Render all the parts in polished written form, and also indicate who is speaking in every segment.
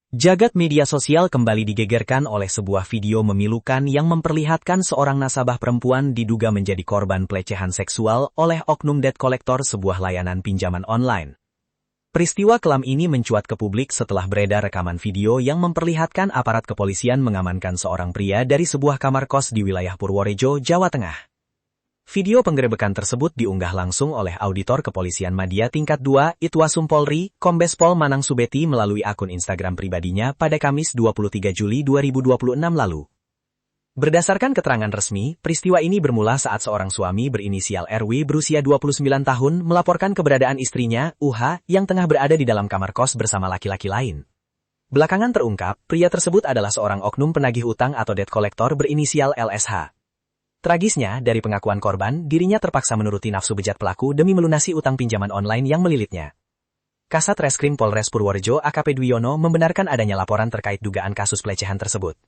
Speaker 1: Jagat media sosial kembali digegerkan oleh sebuah video memilukan yang memperlihatkan seorang nasabah perempuan diduga menjadi korban pelecehan seksual oleh oknum debt collector sebuah layanan pinjaman online. Peristiwa kelam ini mencuat ke publik setelah beredar rekaman video yang memperlihatkan aparat kepolisian mengamankan seorang pria dari sebuah kamar kos di wilayah Purworejo, Jawa Tengah. Video penggerebekan tersebut diunggah langsung oleh Auditor Kepolisian Madya Tingkat 2 Itwasum Polri, Kombes Pol Manang Subeti melalui akun Instagram pribadinya pada Kamis 23 Juli 2026 lalu. Berdasarkan keterangan resmi, peristiwa ini bermula saat seorang suami berinisial RW berusia 29 tahun melaporkan keberadaan istrinya, UH, yang tengah berada di dalam kamar kos bersama laki-laki lain. Belakangan terungkap, pria tersebut adalah seorang oknum penagih utang atau debt collector berinisial LSH. Tragisnya, dari pengakuan korban, dirinya terpaksa menuruti nafsu bejat pelaku demi melunasi utang pinjaman online yang melilitnya. Kasat Reskrim Polres Purworejo AKP Dwiyono membenarkan adanya laporan terkait dugaan kasus pelecehan tersebut.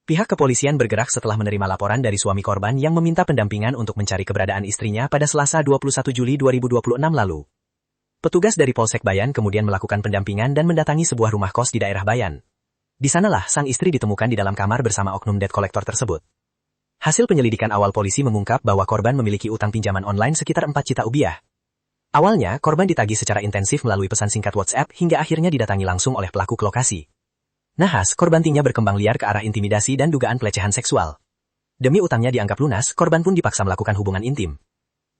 Speaker 1: Pihak kepolisian bergerak setelah menerima laporan dari suami korban yang meminta pendampingan untuk mencari keberadaan istrinya pada Selasa 21 Juli 2026 lalu. Petugas dari Polsek Bayan kemudian melakukan pendampingan dan mendatangi sebuah rumah kos di daerah Bayan. Di sanalah sang istri ditemukan di dalam kamar bersama oknum debt collector tersebut. Hasil penyelidikan awal polisi mengungkap bahwa korban memiliki utang pinjaman online sekitar 4 juta rupiah. Awalnya, korban ditagih secara intensif melalui pesan singkat WhatsApp hingga akhirnya didatangi langsung oleh pelaku ke lokasi. Nahas, korban tinnya berkembang liar ke arah intimidasi dan dugaan pelecehan seksual. Demi utangnya dianggap lunas, korban pun dipaksa melakukan hubungan intim.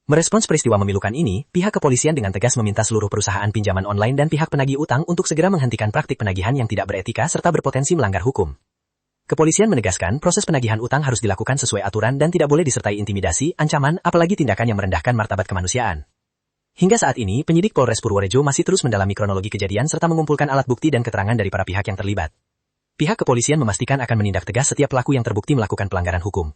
Speaker 1: Merespons peristiwa memilukan ini, pihak kepolisian dengan tegas meminta seluruh perusahaan pinjaman online dan pihak penagih utang untuk segera menghentikan praktik penagihan yang tidak beretika serta berpotensi melanggar hukum. Kepolisian menegaskan proses penagihan utang harus dilakukan sesuai aturan dan tidak boleh disertai intimidasi, ancaman, apalagi tindakan yang merendahkan martabat kemanusiaan. Hingga saat ini, penyidik Polres Purworejo masih terus mendalami kronologi kejadian serta mengumpulkan alat bukti dan keterangan dari para pihak yang terlibat. Pihak kepolisian memastikan akan menindak tegas setiap pelaku yang terbukti melakukan pelanggaran hukum.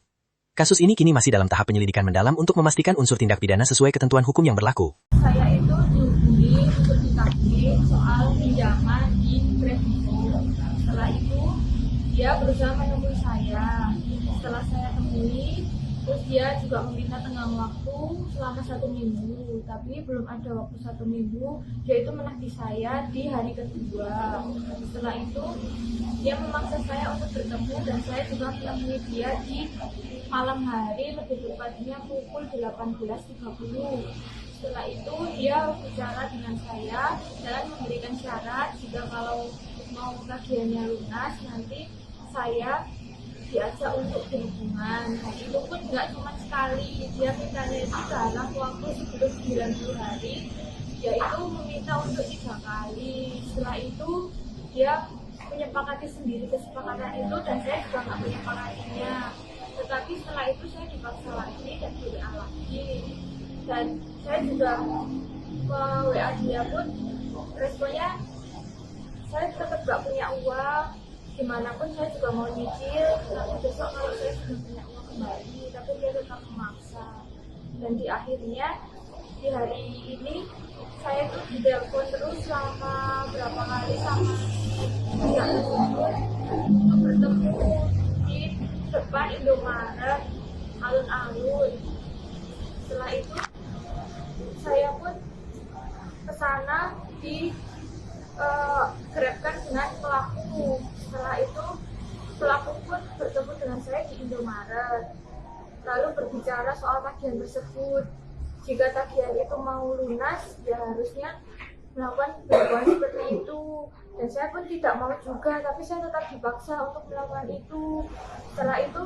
Speaker 1: Kasus ini kini masih dalam tahap penyelidikan mendalam untuk memastikan unsur tindak pidana sesuai ketentuan hukum yang berlaku.
Speaker 2: Saya itu dihubungi untuk ditagih soal pinjaman di Kredivo. Setelah itu, dia berusaha menemui saya. Setelah saya temui, terus dia juga meminta tenggang waktu selama 1 minggu. Tapi belum ada waktu 1 minggu, dia itu menagih saya di hari kedua. Setelah itu, dia memaksa saya untuk bertemu dan saya juga menemui dia di malam hari, lebih tepatnya pukul 18.30. Setelah itu, dia bicara dengan saya dan memberikan syarat jika kalau mau tagihannya lunas, nanti saya diajak untuk berhubungan. Itu pun nggak cuma sekali, dia mintanya itu dalam waktu sebelum 90 hari, yaitu meminta untuk 3 kali. Setelah itu dia menyepakati sendiri kesepakatan itu dan saya juga nggak menyepakatinya. Tetapi setelah itu saya dipaksa lagi dan di WA lagi. Dan saya juga ke WA dia pun responnya, saya tetap nggak punya uang. Gimana pun saya juga mau nyicil, tapi besok kalau saya sudah punya uang kembali, tapi dia tetap memaksa. Dan di akhirnya, di hari ini, saya tuh ditelepon terus selama berapa kali sama tidak tersebut untuk bertemu di depan Indomaret, alun-alun. Setelah itu, saya pun kesana di gerabkan dengan pelaku. Setelah itu, pelaku pun bertemu dengan saya di Indomaret. Lalu berbicara soal tagihan tersebut. Jika tagihan itu mau lunas, ya harusnya melakukan perbuatan seperti itu. Dan saya pun tidak mau juga, tapi saya tetap dipaksa untuk melakukan itu. Setelah itu,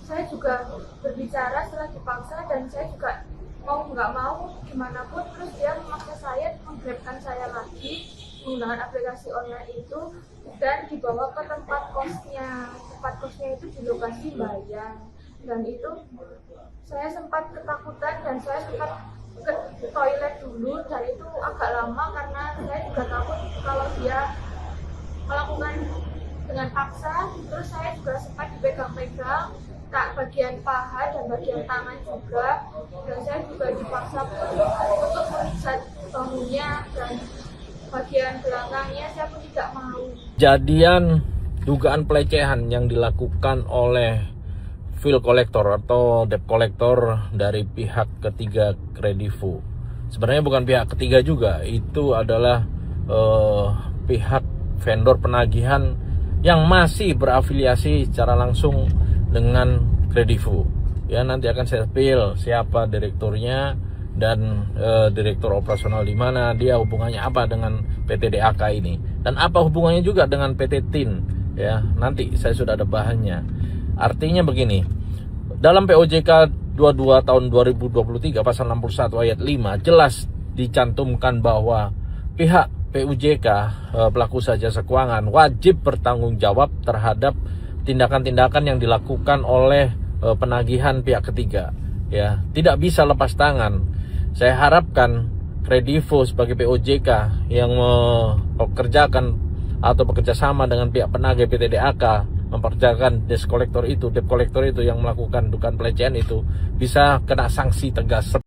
Speaker 2: saya juga berbicara setelah dipaksa dan saya juga mau nggak mau, gimana pun, terus dia memaksa saya, menggrabkan saya lagi menggunakan aplikasi online itu dan dibawa ke tempat kosnya. Tempat kosnya itu di lokasi Bayan. Dan itu saya sempat ketakutan dan saya sempat ke toilet dulu dan itu agak lama karena saya juga takut kalau dia melakukan dengan paksa. Terus saya juga sempat dipegang-pegang tak bagian paha dan bagian tangan juga, dan saya juga dipaksa untuk mengikat bahunya dan bagian belakangnya saya pun tidak mau.
Speaker 3: Kejadian dugaan pelecehan yang dilakukan oleh bill collector atau debt collector dari pihak ketiga Kredivo. Sebenarnya bukan pihak ketiga juga, itu adalah pihak vendor penagihan yang masih berafiliasi secara langsung dengan Kredivo. Ya, nanti akan saya spill siapa direkturnya dan direktur operasional di mana, dia hubungannya apa dengan PT DAK ini, dan apa hubungannya juga dengan PT TIN. Ya, nanti saya sudah ada bahannya. Artinya begini, dalam POJK 22 tahun 2023 pasal 61 ayat 5 jelas dicantumkan bahwa pihak PUJK pelaku usaha jasa keuangan wajib bertanggung jawab terhadap tindakan-tindakan yang dilakukan oleh penagihan pihak ketiga. Ya, tidak bisa lepas tangan. Saya harapkan Kredivo sebagai POJK yang mempekerjakan atau bekerja sama dengan pihak penagih PT DAK memperjakan debt collector itu yang melakukan dugaan pelecehan itu bisa kena sanksi tegas.